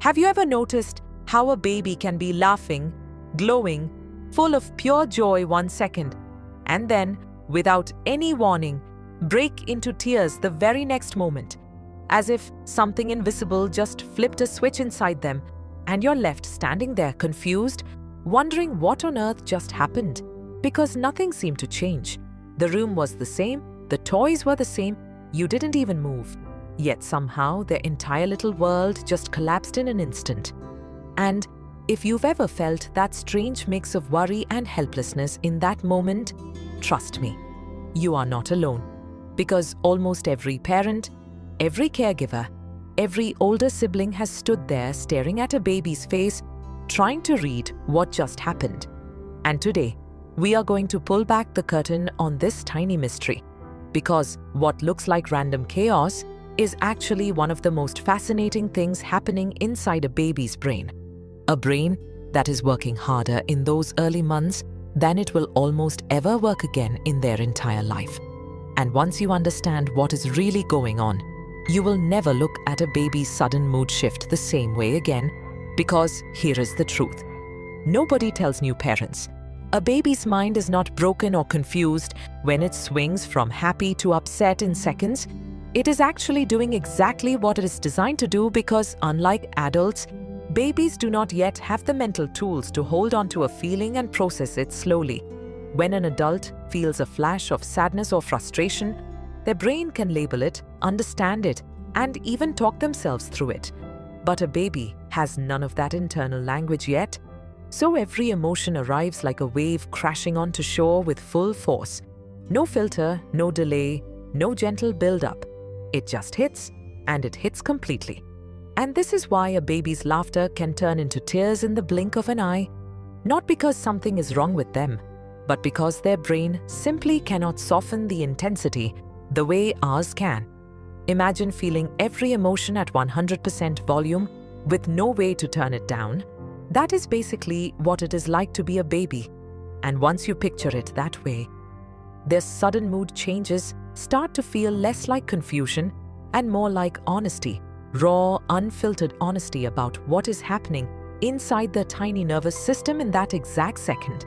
Have you ever noticed how a baby can be laughing, glowing, full of pure joy 1 second, and then, without any warning, break into tears the very next moment, as if something invisible just flipped a switch inside them, and you're left standing there confused, wondering what on earth just happened? Because nothing seemed to change. The room was the same, the toys were the same, you didn't even move. Yet somehow their entire little world just collapsed in an instant. And if you've ever felt that strange mix of worry and helplessness in that moment, trust me, you are not alone. Because almost every parent, every caregiver, every older sibling has stood there staring at a baby's face, trying to read what just happened. And today, we are going to pull back the curtain on this tiny mystery. Because what looks like random chaos is actually one of the most fascinating things happening inside a baby's brain. A brain that is working harder in those early months than it will almost ever work again in their entire life. And once you understand what is really going on, you will never look at a baby's sudden mood shift the same way again, because here is the truth. Nobody tells new parents. A baby's mind is not broken or confused when it swings from happy to upset in seconds. It is actually doing exactly what it is designed to do because, unlike adults, babies do not yet have the mental tools to hold on to a feeling and process it slowly. When an adult feels a flash of sadness or frustration, their brain can label it, understand it, and even talk themselves through it. But a baby has none of that internal language yet, so every emotion arrives like a wave crashing onto shore with full force. No filter, no delay, no gentle build-up. It just hits, and it hits completely. And this is why a baby's laughter can turn into tears in the blink of an eye, not because something is wrong with them, but because their brain simply cannot soften the intensity the way ours can. Imagine feeling every emotion at 100% volume with no way to turn it down. That is basically what it is like to be a baby. And once you picture it that way, their sudden mood changes start to feel less like confusion and more like honesty, raw, unfiltered honesty about what is happening inside the tiny nervous system in that exact second.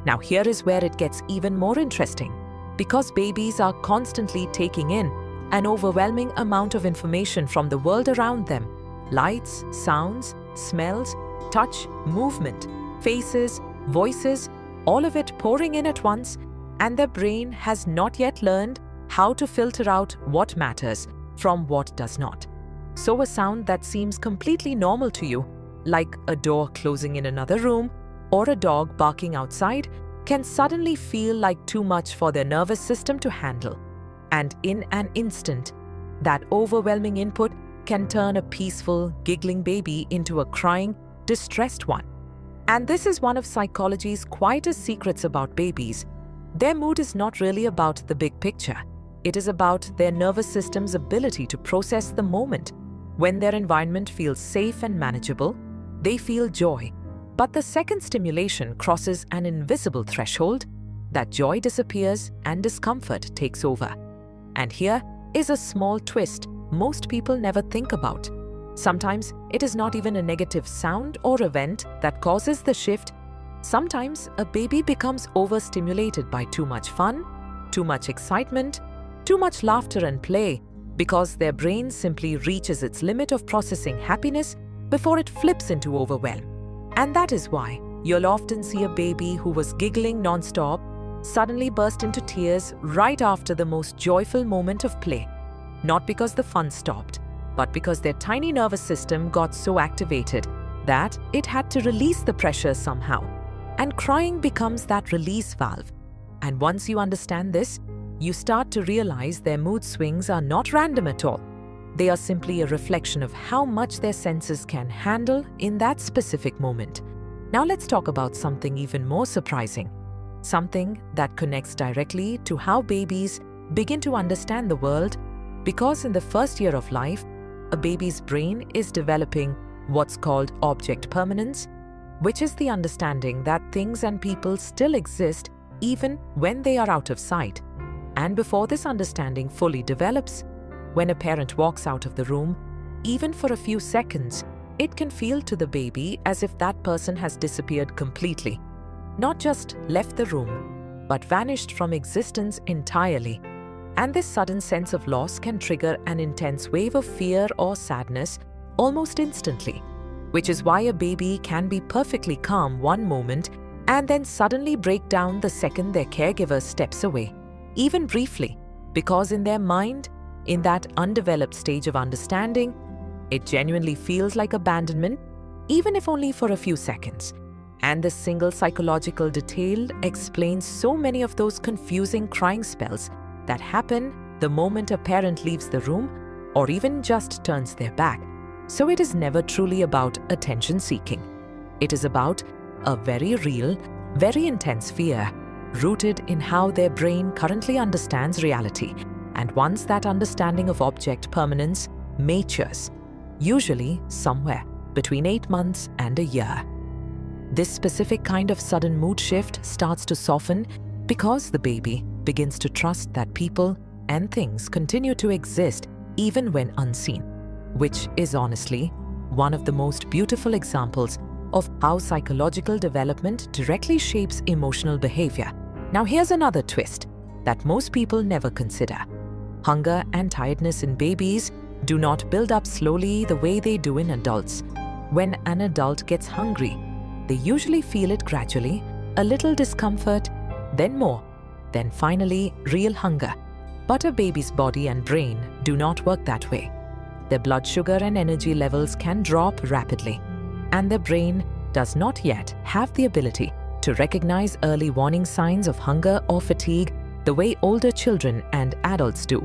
Now here is where it gets even more interesting, because babies are constantly taking in an overwhelming amount of information from the world around them. Lights, sounds, smells, touch, movement, faces, voices, all of it pouring in at once, and their brain has not yet learned how to filter out what matters from what does not. So a sound that seems completely normal to you, like a door closing in another room or a dog barking outside, can suddenly feel like too much for their nervous system to handle. And in an instant, that overwhelming input can turn a peaceful, giggling baby into a crying, distressed one. And this is one of psychology's quietest secrets about babies. Their mood is not really about the big picture. It is about their nervous system's ability to process the moment. When their environment feels safe and manageable, they feel joy. But the second stimulation crosses an invisible threshold, that joy disappears and discomfort takes over. And here is a small twist most people never think about. Sometimes it is not even a negative sound or event that causes the shift. Sometimes a baby becomes overstimulated by too much fun, too much excitement, too much laughter and play, because their brain simply reaches its limit of processing happiness before it flips into overwhelm. And that is why you'll often see a baby who was giggling non-stop suddenly burst into tears right after the most joyful moment of play. Not because the fun stopped, but because their tiny nervous system got so activated that it had to release the pressure somehow. And crying becomes that release valve. And once you understand this, you start to realize their mood swings are not random at all. They are simply a reflection of how much their senses can handle in that specific moment. Now let's talk about something even more surprising. Something that connects directly to how babies begin to understand the world, because in the first year of life, a baby's brain is developing what's called object permanence, which is the understanding that things and people still exist even when they are out of sight. And before this understanding fully develops, when a parent walks out of the room, even for a few seconds, it can feel to the baby as if that person has disappeared completely. Not just left the room, but vanished from existence entirely. And this sudden sense of loss can trigger an intense wave of fear or sadness almost instantly, which is why a baby can be perfectly calm one moment and then suddenly break down the second their caregiver steps away, even briefly, because in their mind, in that undeveloped stage of understanding, it genuinely feels like abandonment, even if only for a few seconds. And this single psychological detail explains so many of those confusing crying spells that happen the moment a parent leaves the room or even just turns their back. So it is never truly about attention seeking. It is about a very real, very intense fear, rooted in how their brain currently understands reality. And once that understanding of object permanence matures, usually somewhere between 8 months and a year. This specific kind of sudden mood shift starts to soften because the baby begins to trust that people and things continue to exist even when unseen, which is honestly one of the most beautiful examples of how psychological development directly shapes emotional behavior. Now here's another twist that most people never consider. Hunger and tiredness in babies do not build up slowly the way they do in adults. When an adult gets hungry, they usually feel it gradually, a little discomfort, then more, then finally real hunger. But a baby's body and brain do not work that way. Their blood sugar and energy levels can drop rapidly, and their brain does not yet have the ability to recognize early warning signs of hunger or fatigue the way older children and adults do.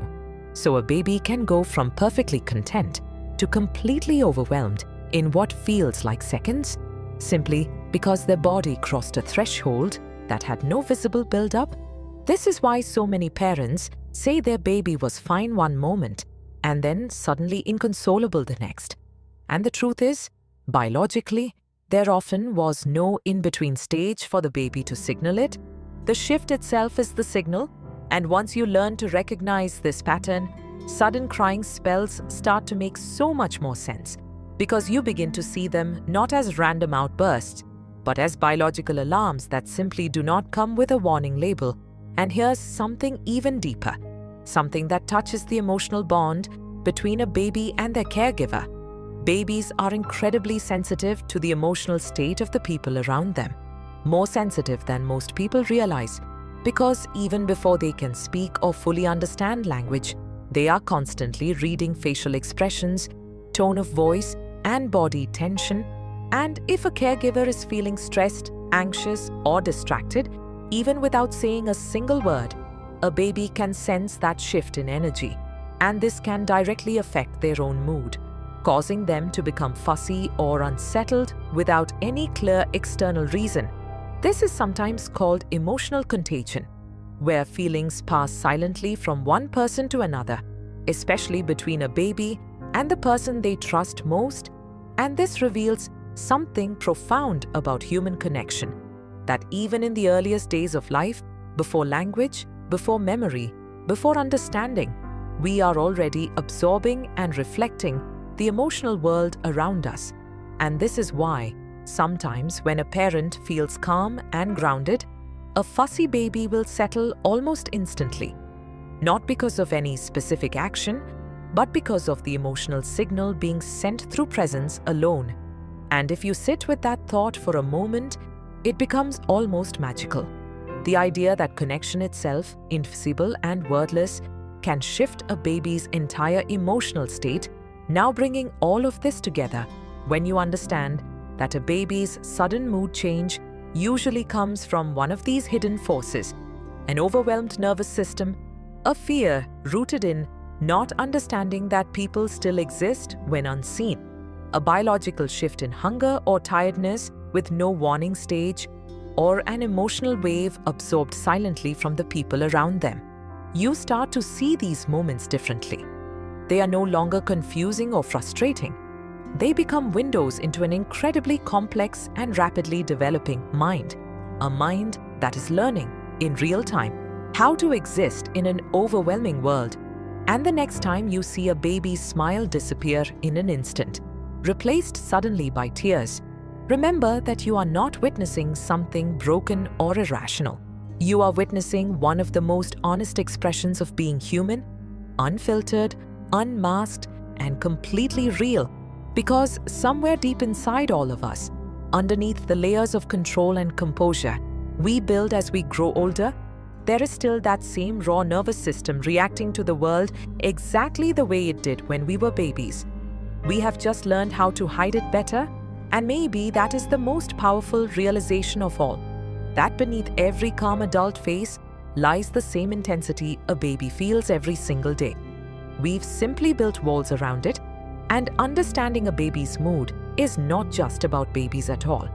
So a baby can go from perfectly content to completely overwhelmed in what feels like seconds, simply because their body crossed a threshold that had no visible build-up. This is why so many parents say their baby was fine one moment and then suddenly inconsolable the next. And the truth is, biologically, there often was no in-between stage for the baby to signal it. The shift itself is the signal, and once you learn to recognize this pattern, sudden crying spells start to make so much more sense, because you begin to see them not as random outbursts, but as biological alarms that simply do not come with a warning label. And here's something even deeper, something that touches the emotional bond between a baby and their caregiver. Babies are incredibly sensitive to the emotional state of the people around them, more sensitive than most people realize, because even before they can speak or fully understand language, they are constantly reading facial expressions, tone of voice, and body tension. And if a caregiver is feeling stressed, anxious, or distracted, even without saying a single word, a baby can sense that shift in energy, and this can directly affect their own mood, causing them to become fussy or unsettled without any clear external reason. This is sometimes called emotional contagion, where feelings pass silently from one person to another, especially between a baby and the person they trust most. And this reveals something profound about human connection, that even in the earliest days of life, before language, before memory, before understanding, we are already absorbing and reflecting the emotional world around us. And this is why, sometimes when a parent feels calm and grounded, a fussy baby will settle almost instantly, not because of any specific action, but because of the emotional signal being sent through presence alone. And if you sit with that thought for a moment, it becomes almost magical. The idea that connection itself, invisible and wordless, can shift a baby's entire emotional state. Now bringing all of this together, when you understand that a baby's sudden mood change usually comes from one of these hidden forces, an overwhelmed nervous system, a fear rooted in not understanding that people still exist when unseen, a biological shift in hunger or tiredness with no warning stage, or an emotional wave absorbed silently from the people around them, you start to see these moments differently. They are no longer confusing or frustrating. They become windows into an incredibly complex and rapidly developing mind, a mind that is learning in real time how to exist in an overwhelming world. And the next time you see a baby's smile disappear in an instant, replaced suddenly by tears, remember that you are not witnessing something broken or irrational. You are witnessing one of the most honest expressions of being human, unfiltered, unmasked, and completely real. Because somewhere deep inside all of us, underneath the layers of control and composure we build as we grow older, there is still that same raw nervous system reacting to the world exactly the way it did when we were babies. We have just learned how to hide it better, and maybe that is the most powerful realization of all, that beneath every calm adult face lies the same intensity a baby feels every single day. We've simply built walls around it, and understanding a baby's mood is not just about babies at all.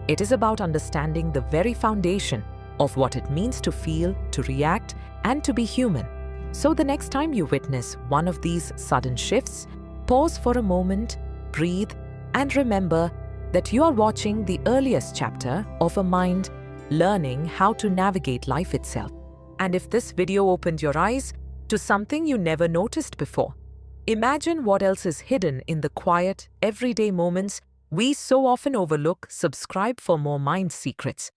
It is about understanding the very foundation of what it means to feel, to react, and to be human. So the next time you witness one of these sudden shifts, pause for a moment, breathe, and remember that you are watching the earliest chapter of a mind learning how to navigate life itself. And if this video opened your eyes to something you never noticed before, imagine what else is hidden in the quiet, everyday moments we so often overlook. Subscribe for more mind secrets.